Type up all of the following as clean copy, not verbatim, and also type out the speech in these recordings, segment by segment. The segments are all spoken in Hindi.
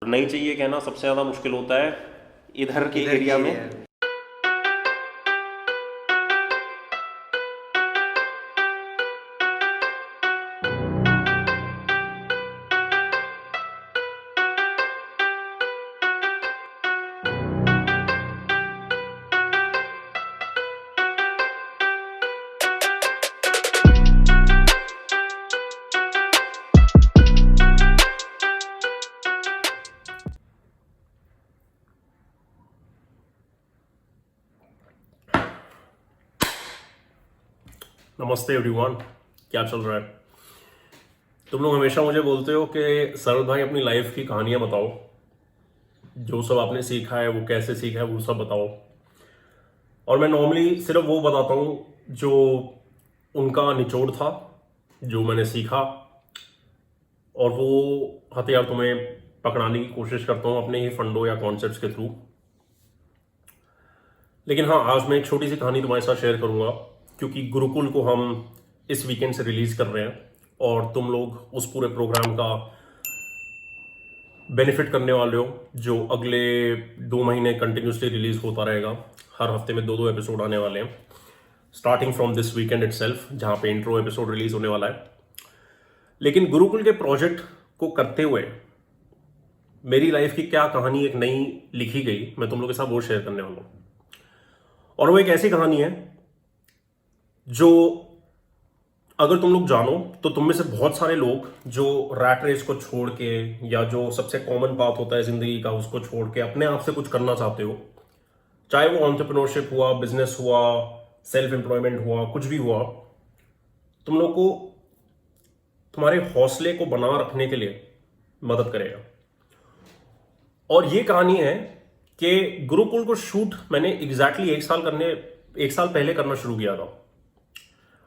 और नहीं चाहिए कहना सबसे ज़्यादा मुश्किल होता है इधर के एरिया में। नमस्ते एवरीवन, क्या चल रहा है? तुम लोग हमेशा मुझे बोलते हो कि सरल भाई अपनी लाइफ की कहानियां बताओ, जो सब आपने सीखा है वो कैसे सीखा है वो सब बताओ। और मैं नॉर्मली सिर्फ वो बताता हूँ जो उनका निचोड़ था, जो मैंने सीखा, और वो हथियार तुम्हें पकड़ाने की कोशिश करता हूँ अपने ही फंडों या कॉन्सेप्ट्स के थ्रू। लेकिन हाँ, आज मैं एक छोटी सी कहानी तुम्हारे साथ शेयर करूंगा, क्योंकि गुरुकुल को हम इस वीकेंड से रिलीज कर रहे हैं और तुम लोग उस पूरे प्रोग्राम का बेनिफिट करने वाले हो, जो अगले 2 महीने कंटिन्यूसली रिलीज होता रहेगा। हर हफ्ते में 2-2 एपिसोड आने वाले हैं, starting from this weekend itself, जहां पे इंट्रो एपिसोड रिलीज होने वाला है। लेकिन गुरुकुल के प्रोजेक्ट को करते हुए मेरी लाइफ की क्या कहानी एक नई लिखी गई, मैं तुम लोग के साथ वो शेयर करने वाला हूं। और वो एक ऐसी कहानी है जो अगर तुम लोग जानो तो तुम में से बहुत सारे लोग जो रैट रेस को छोड़ के, या जो सबसे कॉमन पाथ होता है जिंदगी का, उसको छोड़ के अपने आप से कुछ करना चाहते हो, चाहे वो एंटरप्रेन्योरशिप हुआ, बिजनेस हुआ, सेल्फ एम्प्लॉयमेंट हुआ, कुछ भी हुआ, तुम लोग को तुम्हारे हौसले को बना रखने के लिए मदद करेगा। और ये कहानी है कि गुरुकुल को शूट मैंने एग्जैक्टली 1 साल पहले करना शुरू किया था।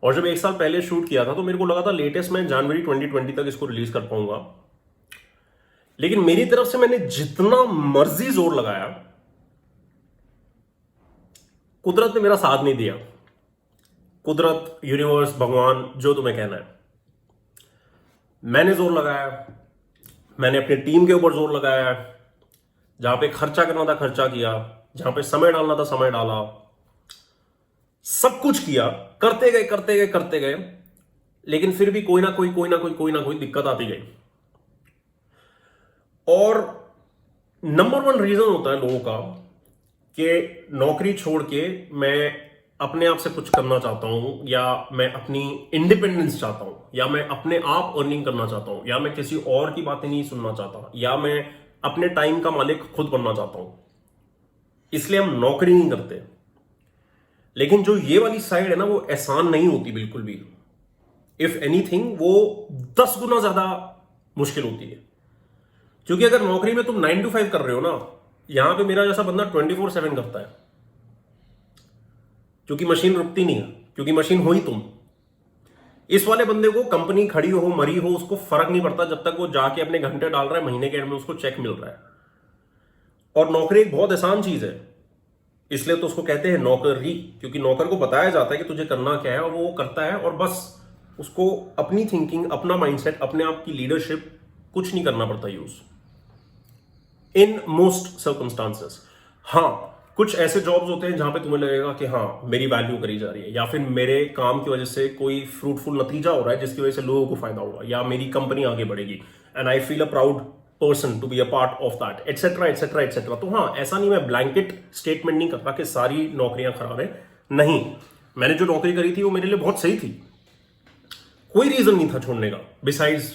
और जब 1 साल पहले शूट किया था तो मेरे को लगा था लेटेस्ट मैं जनवरी 2020 तक इसको रिलीज कर पाऊंगा। लेकिन मेरी तरफ से मैंने जितना मर्जी जोर लगाया, कुदरत ने मेरा साथ नहीं दिया। कुदरत, यूनिवर्स, भगवान, जो तुम्हें कहना है, मैंने जोर लगाया, मैंने अपनी टीम के ऊपर जोर लगाया, जहां पे खर्चा करना था खर्चा किया, जहां पे समय डालना था समय डाला, सब कुछ किया, करते गए करते गए करते गए। लेकिन फिर भी कोई ना कोई दिक्कत आती गई। और नंबर 1 रीजन होता है लोगों का कि नौकरी छोड़ के मैं अपने आप से कुछ करना चाहता हूं, या मैं अपनी इंडिपेंडेंस चाहता हूं, या मैं अपने आप अर्निंग करना चाहता हूं, या मैं किसी और की बातें नहीं सुनना चाहता, या मैं अपने टाइम का मालिक खुद बनना चाहता हूं। इसलिए हम नौकरी नहीं करते। लेकिन जो ये वाली साइड है ना, वो आसान नहीं होती बिल्कुल भी। इफ एनीथिंग वो 10 गुना ज्यादा मुश्किल होती है। क्योंकि अगर नौकरी में तुम 9 to 5 कर रहे हो ना, यहां पे मेरा जैसा बंदा 24/7 करता है, क्योंकि मशीन रुकती नहीं है, क्योंकि मशीन हो ही तुम। इस वाले बंदे को कंपनी खड़ी हो मरी हो उसको फर्क नहीं पड़ता, जब तक वो जाके अपने घंटे डाल रहा है, महीने के एंड में उसको चेक मिल रहा है। और नौकरी एक बहुत आसान चीज है, इसलिए तो उसको कहते हैं नौकरी, क्योंकि नौकर को बताया जाता है कि तुझे करना क्या है और वो करता है, और बस उसको अपनी थिंकिंग, अपना माइंडसेट, अपने आप की लीडरशिप, कुछ नहीं करना पड़ता यूज इन मोस्ट सर्कमस्टांसेस। हाँ, कुछ ऐसे जॉब्स होते हैं जहां पे तुम्हें लगेगा कि हाँ मेरी वैल्यू करी जा रही है, या फिर मेरे काम की वजह से कोई फ्रूटफुल नतीजा हो रहा है जिसकी वजह से लोगों को फायदा होगा, या मेरी कंपनी आगे बढ़ेगी, and I feel a proud person to be a part of that, etcetera etcetera etcetera. तो हाँ, ऐसा नहीं, मैं ब्लैंकेट स्टेटमेंट नहीं करता कि सारी नौकरियां खराब है। नहीं, मैंने जो नौकरी करी थी वो मेरे लिए बहुत सही थी, कोई रीजन नहीं था छोड़ने का बिसाइड्स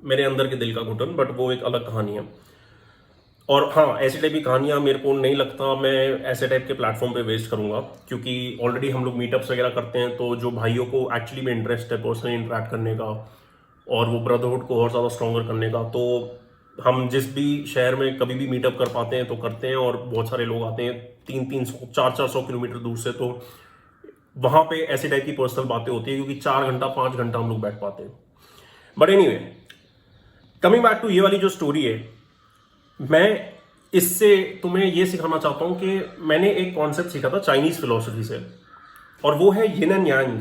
मेरे अंदर के दिल का घुटन, बट वो एक अलग कहानी है। और हाँ, ऐसी टाइप की कहानियां मेरे को नहीं लगता मैं ऐसे टाइप के प्लेटफॉर्म पे वेस्ट करूंगा, क्योंकि ऑलरेडी हम लोग मीटअप्स वगैरह करते हैं, तो जो भाइयों को एक्चुअली में इंटरेस्ट है पर्सनली इंटरेक्ट करने का और वो ब्रदरहुड को और ज़्यादा स्ट्रॉन्गर करने का, तो हम जिस भी शहर में कभी भी मीटअप कर पाते हैं तो करते हैं। और बहुत सारे लोग आते हैं 300-300 400 किलोमीटर दूर से, तो वहां पे ऐसे टाइप की पर्सनल बातें होती है, क्योंकि 4 घंटा 5 घंटा हम लोग बैठ पाते हैं। But anyway, coming back to ये वाली जो स्टोरी है, मैं इससे तुम्हें ये सिखाना चाहता हूं कि मैंने एक कॉन्सेप्ट सीखा था चाइनीज फिलोसफी से, और वो है यिन एंड यांग।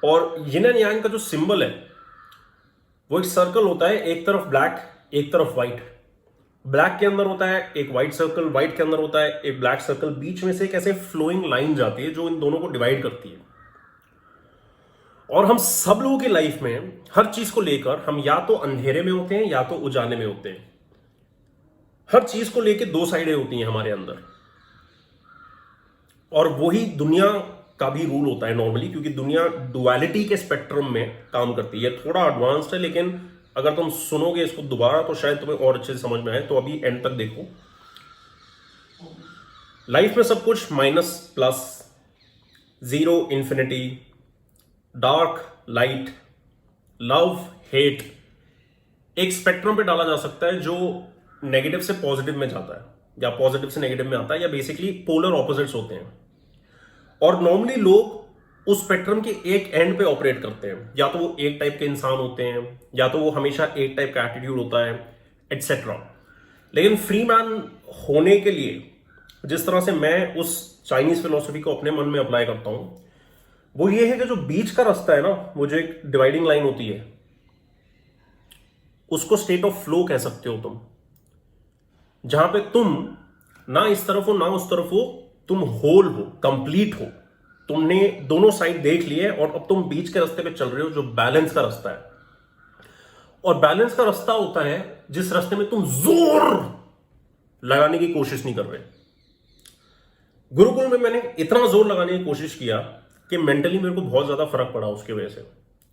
और यिन एंड यांग का जो सिंबल है वो एक सर्कल होता है, एक तरफ ब्लैक एक तरफ व्हाइट, ब्लैक के अंदर होता है एक व्हाइट सर्कल, व्हाइट के अंदर होता है एक ब्लैक सर्कल, बीच में से एक ऐसे फ्लोइंग लाइन जाती है जो इन दोनों को डिवाइड करती है। और हम सब लोगों की लाइफ में हर चीज को लेकर हम या तो अंधेरे में होते हैं या तो उजाले में होते हैं। हर चीज को लेकर दो साइडें होती हैं हमारे अंदर, और वही दुनिया का भी रूल होता है नॉर्मली, क्योंकि दुनिया डुअलिटी के स्पेक्ट्रम में काम करती है। थोड़ा एडवांस्ड है, लेकिन अगर तुम सुनोगे इसको दोबारा तो शायद तुम्हें और अच्छे से समझ में आए। तो अभी एंड तक देखो। लाइफ में सब कुछ minus plus, zero infinity, dark light, love hate, एक स्पेक्ट्रम पे डाला जा सकता है जो नेगेटिव से पॉजिटिव में जाता है या पॉजिटिव से नेगेटिव में आता है, या बेसिकली पोलर ऑपोजिट्स होते हैं। और नॉर्मली लोग उस स्पेक्ट्रम के एक एंड पे ऑपरेट करते हैं, या तो वो एक टाइप के इंसान होते हैं या तो वो हमेशा एक टाइप का एटीट्यूड होता है, एटसेट्रा। लेकिन फ्री मैन होने के लिए जिस तरह से मैं उस चाइनीज फिलोसफी को अपने मन में अप्लाई करता हूं, वो ये है कि जो बीच का रास्ता है ना, वो जो एक डिवाइडिंग लाइन होती है, उसको स्टेट ऑफ फ्लो कह सकते हो तुम, जहां पे तुम ना इस तरफ हो ना उस तरफ हो, तुम होल हो, कंप्लीट हो। तुमने दोनों साइड देख लिए और अब तुम बीच के रास्ते पे चल रहे हो, जो बैलेंस का रास्ता है। और बैलेंस का रास्ता होता है जिस रास्ते में तुम जोर लगाने की कोशिश नहीं कर रहे। गुरुकुल में मैंने इतना जोर लगाने की कोशिश किया कि मेंटली मेरे को बहुत ज्यादा फर्क पड़ा उसकी वजह से,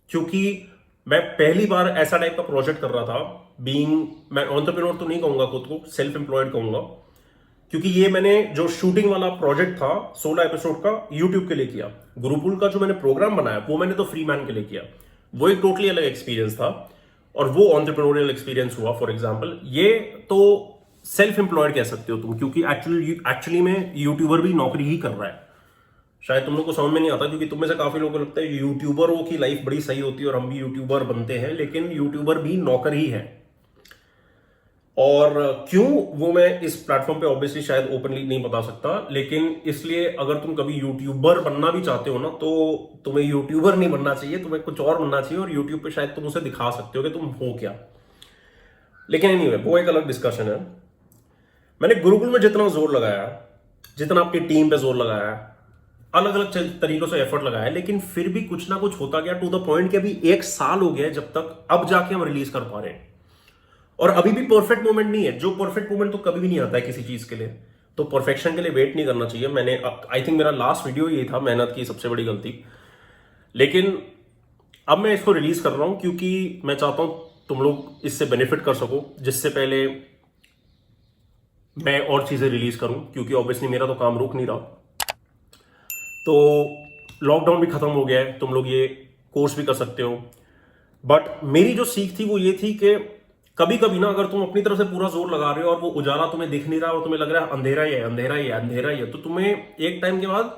क्योंकि मैं पहली बार ऐसा टाइप का प्रोजेक्ट कर रहा था। मैं एंटरप्रेन्योर तो नहीं कहूंगा खुद को, सेल्फ एम्प्लॉयड कहूंगा, क्योंकि ये मैंने जो शूटिंग वाला प्रोजेक्ट था 16 एपिसोड का, यूट्यूब के लिए किया। गुरुकुल का जो मैंने प्रोग्राम बनाया वो मैंने तो फ्री मैन के लिए किया, वो एक टोटली अलग एक्सपीरियंस था, और वो एंटरप्रेन्योरियल एक्सपीरियंस हुआ। फॉर एग्जांपल, ये तो सेल्फ एम्प्लॉयड कह सकते हो तुम, क्योंकि एक्चुअली में यूट्यूबर भी नौकरी ही कर रहा है। शायद तुम लोग को समझ में नहीं आता, क्योंकि तुम में से काफी लोगों को लगता है यूट्यूबरों की लाइफ बड़ी सही होती है और हम भी यूट्यूबर बनते हैं, लेकिन यूट्यूबर भी नौकर ही है। और क्यों, वो मैं इस प्लेटफॉर्म पे ऑब्वियसली शायद ओपनली नहीं बता सकता, लेकिन इसलिए अगर तुम कभी यूट्यूबर बनना भी चाहते हो ना, तो तुम्हें यूट्यूबर नहीं बनना चाहिए, तुम्हें कुछ और बनना चाहिए, और यूट्यूब पे शायद तुम उसे दिखा सकते हो कि तुम हो क्या। लेकिन एनीवे, वो एक अलग डिस्कशन है। मैंने गुरुकुल में जितना जोर लगाया, जितना आपकी टीम पे जोर लगाया, अलग अलग तरीकों से एफर्ट लगाया, लेकिन फिर भी कुछ ना कुछ होता गया, टू द पॉइंट कि अभी 1 साल हो गया जब तक अब जाके हम रिलीज कर पा रहे हैं। और अभी भी परफेक्ट मोमेंट नहीं है। जो परफेक्ट मोमेंट तो कभी भी नहीं आता है किसी चीज के लिए, तो परफेक्शन के लिए वेट नहीं करना चाहिए। मैंने आई थिंक मेरा लास्ट वीडियो ये था, मेहनत की सबसे बड़ी गलती। लेकिन अब मैं इसको रिलीज कर रहा हूं क्योंकि मैं चाहता हूं तुम लोग इससे बेनिफिट कर सको, जिससे पहले मैं और चीजें रिलीज करूं, क्योंकि ऑब्वियसली मेरा तो काम रुक नहीं रहा। तो लॉकडाउन भी खत्म हो गया है, तुम लोग ये कोर्स भी कर सकते हो। बट मेरी जो सीख थी वो ये थी कि कभी कभी ना, अगर तुम अपनी तरफ से पूरा जोर लगा रहे हो और वो उजाला तुम्हें दिख नहीं रहा और तुम्हें लग रहा है अंधेरा ही है, अंधेरा ही है, अंधेरा ही है, तो तुम्हें एक टाइम के बाद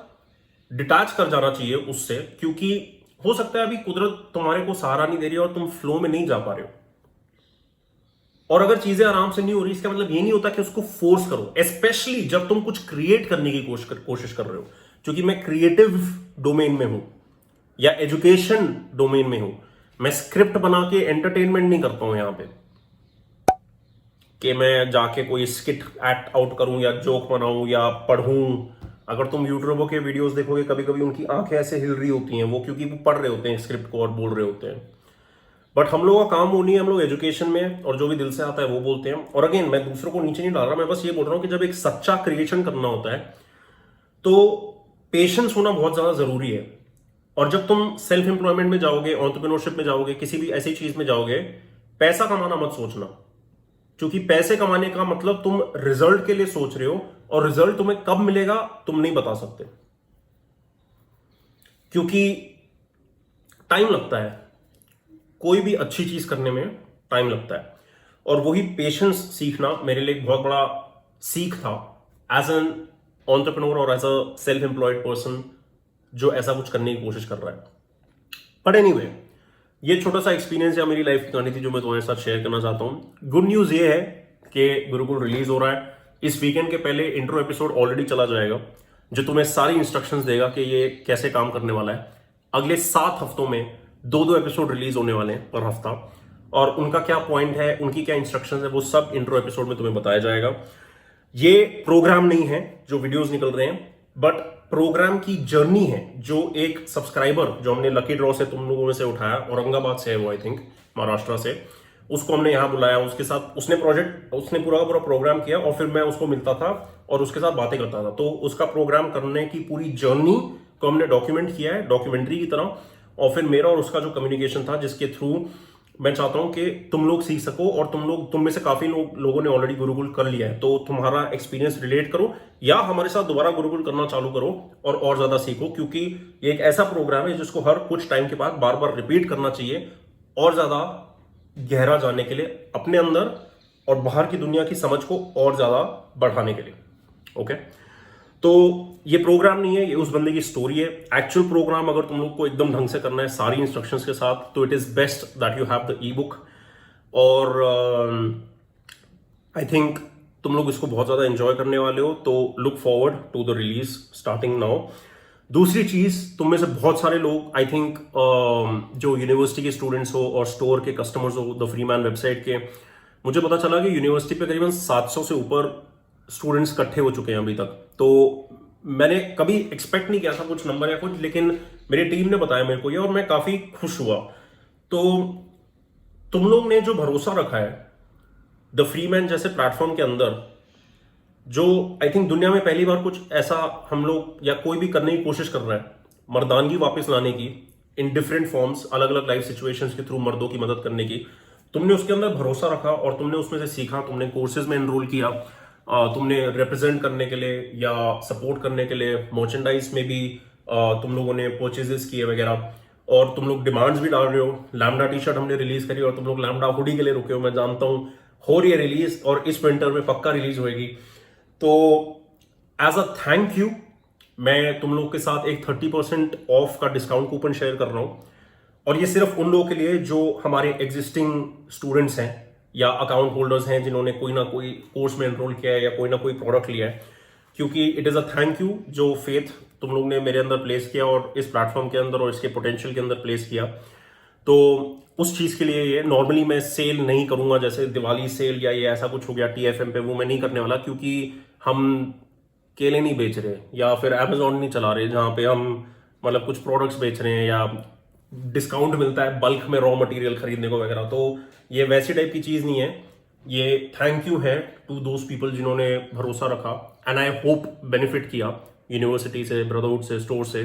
डिटैच कर जाना चाहिए उससे, क्योंकि हो सकता है अभी कुदरत तुम्हारे को सहारा नहीं दे रही और तुम फ्लो में नहीं जा पा रहे हो। और अगर चीजें आराम से नहीं हो रही, इसका मतलब ये नहीं होता कि उसको फोर्स करो, स्पेशली जब तुम कुछ क्रिएट करने की कोशिश कर रहे हो। क्योंकि मैं क्रिएटिव डोमेन में हूं या एजुकेशन डोमेन में हूं, मैं स्क्रिप्ट बना के एंटरटेनमेंट नहीं करता हूं यहां पे कि मैं जाके कोई स्किट एक्ट आउट करूं या जोक बनाऊं या पढ़ूं। अगर तुम यूट्यूबरों के वीडियोस देखोगे, कभी कभी उनकी आंखें ऐसे हिल रही होती हैं, वो क्योंकि वो पढ़ रहे होते हैं स्क्रिप्ट को और बोल रहे होते हैं। बट हम लोगों का काम वो नहीं है, हम लोग एजुकेशन में और जो भी दिल से आता है वो बोलते हैं। और अगेन, मैं दूसरों को नीचे नहीं डाल रहा, मैं बस ये बोल रहा हूं कि जब एक सच्चा क्रिएशन करना होता है तो पेशेंस होना बहुत ज्यादा जरूरी है। और जब तुम सेल्फ एम्प्लॉयमेंट में जाओगे, एंटरप्रेन्योरशिप में जाओगे, किसी भी ऐसी चीज में जाओगे, पैसा कमाना मत सोचना, क्योंकि पैसे कमाने का मतलब तुम रिजल्ट के लिए सोच रहे हो, और रिजल्ट तुम्हें कब मिलेगा तुम नहीं बता सकते, क्योंकि टाइम लगता है। कोई भी अच्छी चीज करने में टाइम लगता है, और वही पेशेंस सीखना मेरे लिए एक बहुत बड़ा सीख था एज एन एंटरप्रेन्योर और as a self employed person जो ऐसा कुछ करने की कोशिश कर रहा है। बट एनीवे, ये छोटा सा एक्सपीरियंस या मेरी लाइफ की कहानी थी जो मैं तुम्हारे साथ शेयर करना चाहता हूं। गुड न्यूज ये है कि गुरुकुल रिलीज हो रहा है। इस वीकेंड के पहले इंट्रो एपिसोड ऑलरेडी चला जाएगा, जो तुम्हें सारी इंस्ट्रक्शंस देगा कि ये कैसे काम करने वाला है। अगले 7 हफ्तों में 2-2 एपिसोड रिलीज होने वाले हैं पर हफ्ता। और उनका क्या पॉइंट है, उनकी क्या इंस्ट्रक्शंस है, वो सब इंट्रो एपिसोड में तुम्हें बताया जाएगा। ये प्रोग्राम नहीं है जो वीडियोस निकल रहे हैं, बट प्रोग्राम की जर्नी है जो एक सब्सक्राइबर जो हमने लकी ड्रॉ से तुम लोगों में से उठाया, औरंगाबाद से है वो, आई थिंक महाराष्ट्र से, उसको हमने यहां बुलाया, उसके साथ उसने पूरा का पूरा प्रोग्राम किया और फिर मैं उसको मिलता था और उसके साथ बातें करता था। तो उसका प्रोग्राम करने की पूरी जर्नी को हमने डॉक्यूमेंट किया है डॉक्यूमेंट्री की तरह, और फिर मेरा और उसका जो कम्युनिकेशन था जिसके थ्रू मैं चाहता हूं कि तुम लोग सीख सको, और तुम में से काफी लोगों ने ऑलरेडी गुरुकुल कर लिया है, तो तुम्हारा एक्सपीरियंस रिलेट करो या हमारे साथ दोबारा गुरुकुल करना चालू करो और ज्यादा सीखो, क्योंकि ये एक ऐसा प्रोग्राम है जिसको हर कुछ टाइम के बाद बार बार रिपीट करना चाहिए और ज्यादा गहरा जानने के लिए, अपने अंदर और बाहर की दुनिया की समझ को और ज्यादा बढ़ाने के लिए। ओके, तो ये प्रोग्राम नहीं है, ये उस बंदे की स्टोरी है। एक्चुअल प्रोग्राम अगर तुम लोग को एकदम ढंग से करना है सारी इंस्ट्रक्शंस के साथ, तो it is best that you have the E book, और आई थिंक तुम लोग इसको बहुत ज्यादा एंजॉय करने वाले हो, तो look forward to the release starting now. दूसरी चीज, तुम में से बहुत सारे लोग आई थिंक जो यूनिवर्सिटी के स्टूडेंट्स हो और स्टोर के कस्टमर्स हो द फ्रीमैन वेबसाइट के, मुझे पता चला कि यूनिवर्सिटी पे करीबन 700 से ऊपर स्टूडेंट्स इकट्ठे हो चुके हैं अभी तक। तो मैंने कभी एक्सपेक्ट नहीं किया था कुछ नंबर या कुछ, लेकिन मेरी टीम ने बताया मेरे को ये और मैं काफी खुश हुआ। तो तुम लोग ने जो भरोसा रखा है द फ्रीमैन जैसे प्लेटफॉर्म के अंदर, जो आई थिंक दुनिया में पहली बार कुछ ऐसा हम लोग या कोई भी करने की कोशिश कर रहा है, मर्दानगी वापस लाने की इन डिफरेंट फॉर्म्स, अलग अलग लाइफ सिचुएशंस के थ्रू मर्दों की मदद करने की, तुमने उसके अंदर भरोसा रखा और तुमने उसमें से सीखा, तुमने कोर्सेज में एनरोल किया, तुमने रिप्रेजेंट करने के लिए या सपोर्ट करने के लिए मर्चेंडाइज में भी तुम लोगों ने परचेजेस किए वगैरह, और तुम लोग डिमांड्स भी डाल रहे हो। लैम्डा टी शर्ट हमने रिलीज करी और तुम लोग लैम्डा हुडी के लिए रुके हो, मैं जानता हूं हो रही है रिलीज और इस विंटर में पक्का रिलीज होगी। तो एज अ थैंक यू मैं तुम लोग के साथ एक 30% ऑफ का डिस्काउंट कूपन शेयर कर रहा हूं, और ये सिर्फ उन लोगों के लिए जो हमारे एग्जिस्टिंग स्टूडेंट्स हैं या अकाउंट होल्डर्स हैं जिन्होंने कोई ना कोई कोर्स में एनरोल किया है या कोई ना कोई प्रोडक्ट लिया है, क्योंकि it is a thank you जो फेथ तुम लोग ने मेरे अंदर प्लेस किया और इस प्लेटफॉर्म के अंदर और इसके पोटेंशियल के अंदर प्लेस किया। तो उस चीज के लिए ये नॉर्मली मैं सेल नहीं करूंगा, जैसे दिवाली सेल या ये ऐसा कुछ हो गया TFM पे, वो मैं नहीं करने वाला, क्योंकि हम केले नहीं बेच रहे या फिर Amazon नहीं चला रहे जहां पे हम मतलब कुछ प्रोडक्ट्स बेच रहे हैं या डिस्काउंट मिलता है बल्क में रॉ मटेरियल खरीदने को वगैरह। तो ये वैसी टाइप की चीज नहीं है, ये थैंक यू है टू दोज पीपल जिन्होंने भरोसा रखा, एंड आई होप बेनिफिट किया यूनिवर्सिटी से, ब्रदरहुड से, स्टोर से।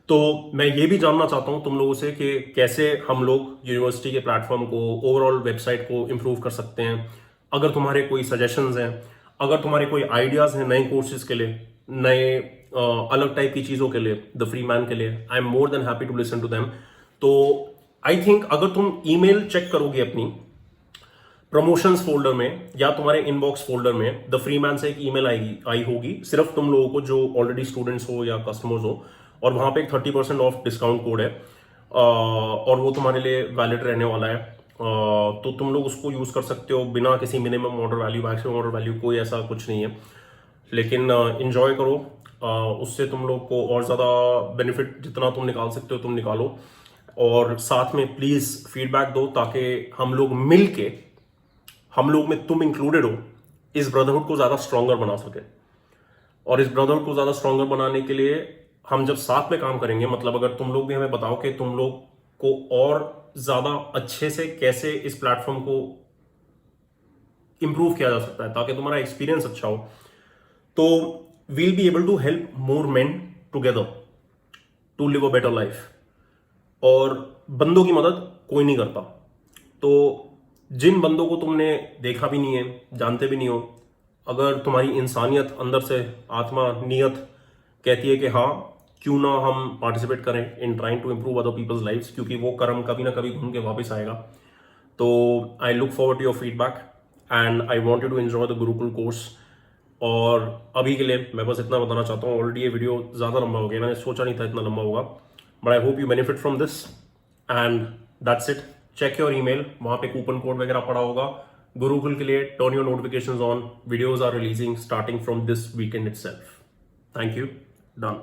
तो मैं ये भी जानना चाहता हूं तुम लोगों से कि कैसे हम लोग यूनिवर्सिटी के प्लेटफॉर्म को, ओवरऑल वेबसाइट को इंप्रूव कर सकते हैं। अगर तुम्हारे कोई सजेशंस हैं, अगर तुम्हारे कोई आइडियाज हैं नए कोर्सेज के लिए, नए अलग टाइप की चीजों के लिए, द फ्री मैन के लिए, I am more than happy to listen to them. तो आई थिंक अगर तुम ईमेल चेक करोगे अपनी प्रमोशंस फोल्डर में या तुम्हारे इनबॉक्स फोल्डर में, द फ्री मैन से एक ईमेल आई होगी सिर्फ तुम लोगों को जो ऑलरेडी स्टूडेंट्स हो या कस्टमर्स हो, और वहां पे एक 30% ऑफ डिस्काउंट कोड है, और वो तुम्हारे लिए वैलिड रहने वाला है। तो तुम लोग उसको यूज कर सकते हो बिना किसी minimum order value, maximum order value, कोई ऐसा कुछ नहीं है। लेकिन इंजॉय करो, उससे तुम लोग को और ज़्यादा बेनिफिट जितना तुम निकाल सकते हो तुम निकालो, और साथ में प्लीज़ फीडबैक दो ताकि हम लोग मिल के, हम लोग में तुम इंक्लूडेड हो, इस ब्रदरहुड को ज़्यादा स्ट्रॉन्गर बना सके। और इस ब्रदरहुड को ज़्यादा स्ट्रॉन्गर बनाने के लिए हम जब साथ में काम करेंगे, मतलब अगर तुम लोग भी हमें बताओ कि तुम लोग को और ज़्यादा अच्छे से कैसे इस प्लेटफॉर्म को इंप्रूव किया जा सकता है ताकि तुम्हारा एक्सपीरियंस अच्छा हो, तो we'll be able to help more men together to live a better life। और बंदों की मदद कोई नहीं करता, तो जिन बंदों को तुमने देखा भी नहीं है, जानते भी नहीं हो, अगर तुम्हारी इंसानियत अंदर से, आत्मा, नियत कहती है कि हाँ क्यों ना हम पार्टिसिपेट करें in trying to improve other people's lives, क्योंकि वो कर्म कभी ना कभी घूम के वापस आएगा। तो I look forward to your feedback and I want you to enjoy the Gurukul course. और अभी के लिए मैं बस इतना बताना चाहता हूँ, ऑलरेडी ये वीडियो ज़्यादा लंबा हो गया, मैंने सोचा नहीं था इतना लंबा होगा, but I hope you benefit from this and that's it. Check your email, वहाँ पे कूपन कोड वगैरह पड़ा होगा गुरुकुल के लिए। Turn your notifications on, videos are releasing starting from this weekend itself. Thank you, done.